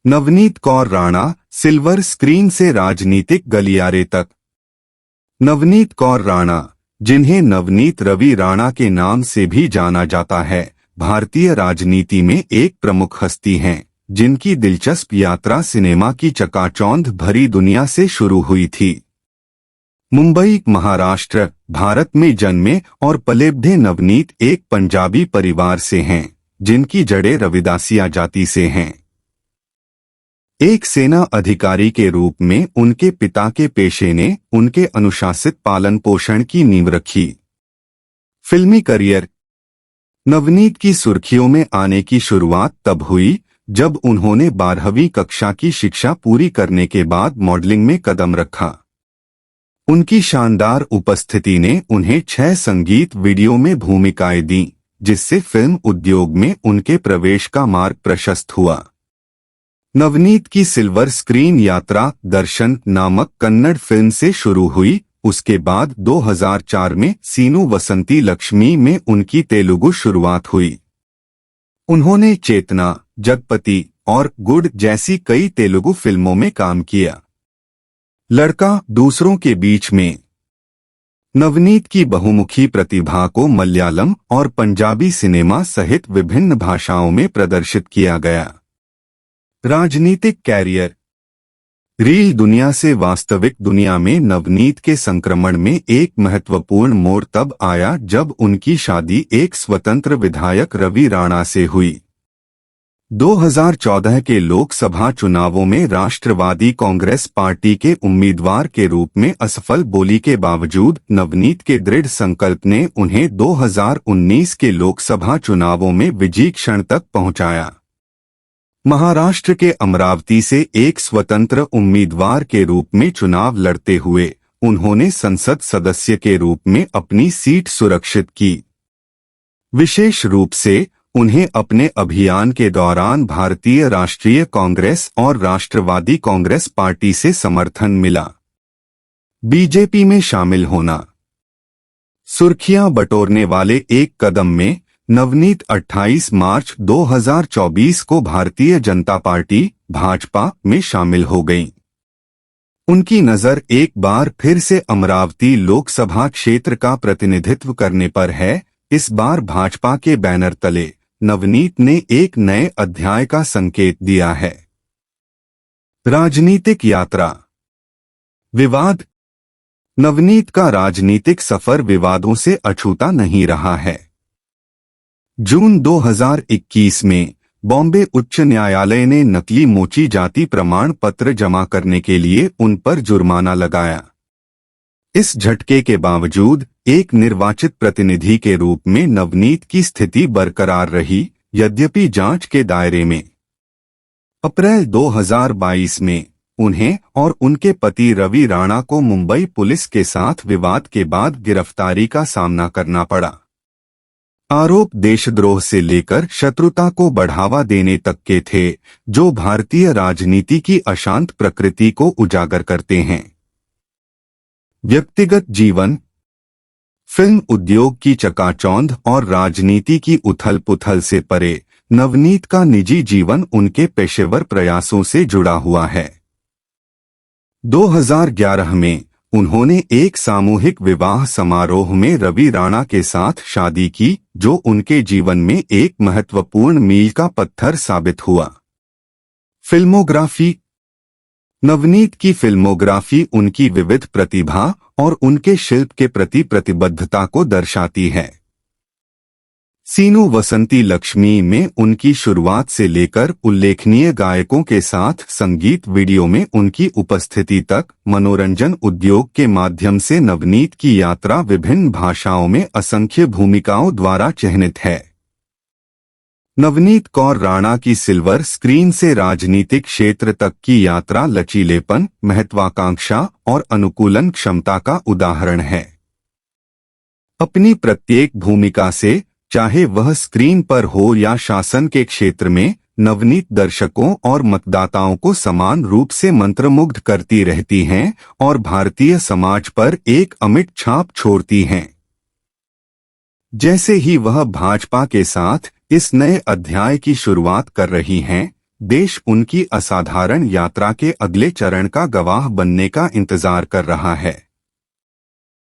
Navneet Kaur Rana, silver screen से राजनीतिक गलियारे तक। नवनीत कौर राणा, जिन्हें नवनीत रवि राणा के नाम से भी जाना जाता है, भारतीय राजनीति में एक प्रमुख हस्ती हैं, जिनकी दिलचस्प यात्रा सिनेमा की चकाचौंध भरी दुनिया से शुरू हुई थी। मुंबई, महाराष्ट्र, भारत में जन्मे और पले-बढ़े नवनीत एक पंजाबी परिवार से हैं, जिनकी जड़ें रविदासिया जाति से हैं। एक सेना अधिकारी के रूप में उनके पिता के पेशे ने उनके अनुशासित पालन पोषण की नींव रखी। फिल्मी करियर। नवनीत की सुर्खियों में आने की शुरुआत तब हुई जब उन्होंने 12वीं कक्षा की शिक्षा पूरी करने के बाद मॉडलिंग में कदम रखा। उनकी शानदार उपस्थिति ने उन्हें 6 संगीत वीडियो में भूमिकाएं दी, जिससे फिल्म उद्योग में उनके प्रवेश का मार्ग प्रशस्त हुआ। नवनीत की सिल्वर स्क्रीन यात्रा दर्शन नामक कन्नड़ फिल्म से शुरू हुई। उसके बाद 2004 में सीनू वसंती लक्ष्मी में उनकी तेलुगु शुरुआत हुई। उन्होंने चेतना, जगपति और गुड जैसी कई तेलुगु फिल्मों में काम किया। लड़का दूसरों के बीच में। नवनीत की बहुमुखी प्रतिभा को मलयालम और पंजाबी सिनेमा सहित विभिन्न भाषाओं में प्रदर्शित किया गया। राजनीतिक कैरियर। रील दुनिया से वास्तविक दुनिया में नवनीत के संक्रमण में एक महत्वपूर्ण मोड़ तब आया जब उनकी शादी एक स्वतंत्र विधायक रवि राणा से हुई। 2014 के लोकसभा चुनावों में राष्ट्रवादी कांग्रेस पार्टी के उम्मीदवार के रूप में असफल बोली के बावजूद नवनीत के दृढ़ संकल्प ने उन्हें 2019 के लोकसभा चुनावों में विजयी क्षण तक पहुंचाया। महाराष्ट्र के अमरावती से एक स्वतंत्र उम्मीदवार के रूप में चुनाव लड़ते हुए उन्होंने संसद सदस्य के रूप में अपनी सीट सुरक्षित की। विशेष रूप से उन्हें अपने अभियान के दौरान भारतीय राष्ट्रीय कांग्रेस और राष्ट्रवादी कांग्रेस पार्टी से समर्थन मिला। बीजेपी में शामिल होना। सुर्खियां बटोरने वाले एक कदम में नवनीत 28 मार्च 2024 को भारतीय जनता पार्टी भाजपा में शामिल हो गईं। उनकी नजर एक बार फिर से अमरावती लोकसभा क्षेत्र का प्रतिनिधित्व करने पर है। इस बार भाजपा के बैनर तले नवनीत ने एक नए अध्याय का संकेत दिया है। राजनीतिक यात्रा। विवाद। नवनीत का राजनीतिक सफर विवादों से अछूता नहीं रहा है। जून 2021 में बॉम्बे उच्च न्यायालय ने नकली मोची जाति प्रमाण पत्र जमा करने के लिए उन पर जुर्माना लगाया। इस झटके के बावजूद एक निर्वाचित प्रतिनिधि के रूप में नवनीत की स्थिति बरकरार रही, यद्यपि जांच के दायरे में। अप्रैल 2022 में उन्हें और उनके पति रवि राणा को मुंबई पुलिस के साथ विवाद के बाद गिरफ्तारी का सामना करना पड़ा। आरोप देशद्रोह से लेकर शत्रुता को बढ़ावा देने तक के थे, जो भारतीय राजनीति की अशांत प्रकृति को उजागर करते हैं। व्यक्तिगत जीवन। फिल्म उद्योग की चकाचौंध और राजनीति की उथल-पुथल से परे नवनीत का निजी जीवन उनके पेशेवर प्रयासों से जुड़ा हुआ है। 2011 में उन्होंने एक सामूहिक विवाह समारोह में रवि राणा के साथ शादी की, जो उनके जीवन में एक महत्वपूर्ण मील का पत्थर साबित हुआ। फिल्मोग्राफी। नवनीत की फिल्मोग्राफी उनकी विविध प्रतिभा और उनके शिल्प के प्रति प्रतिबद्धता को दर्शाती है। सीनू वसंती लक्ष्मी में उनकी शुरुआत से लेकर उल्लेखनीय गायकों के साथ संगीत वीडियो में उनकी उपस्थिति तक मनोरंजन उद्योग के माध्यम से नवनीत की यात्रा विभिन्न भाषाओं में असंख्य भूमिकाओं द्वारा चिह्नित है। नवनीत कौर राणा की सिल्वर स्क्रीन से राजनीतिक क्षेत्र तक की यात्रा लचीलेपन, महत्वाकांक्षा और अनुकूलन क्षमता का उदाहरण है। अपनी प्रत्येक भूमिका से, चाहे वह स्क्रीन पर हो या शासन के क्षेत्र में, नवनीत दर्शकों और मतदाताओं को समान रूप से मंत्रमुग्ध करती रहती हैं और भारतीय समाज पर एक अमिट छाप छोड़ती हैं। जैसे ही वह भाजपा के साथ इस नए अध्याय की शुरुआत कर रही हैं, देश उनकी असाधारण यात्रा के अगले चरण का गवाह बनने का इंतजार कर रहा है।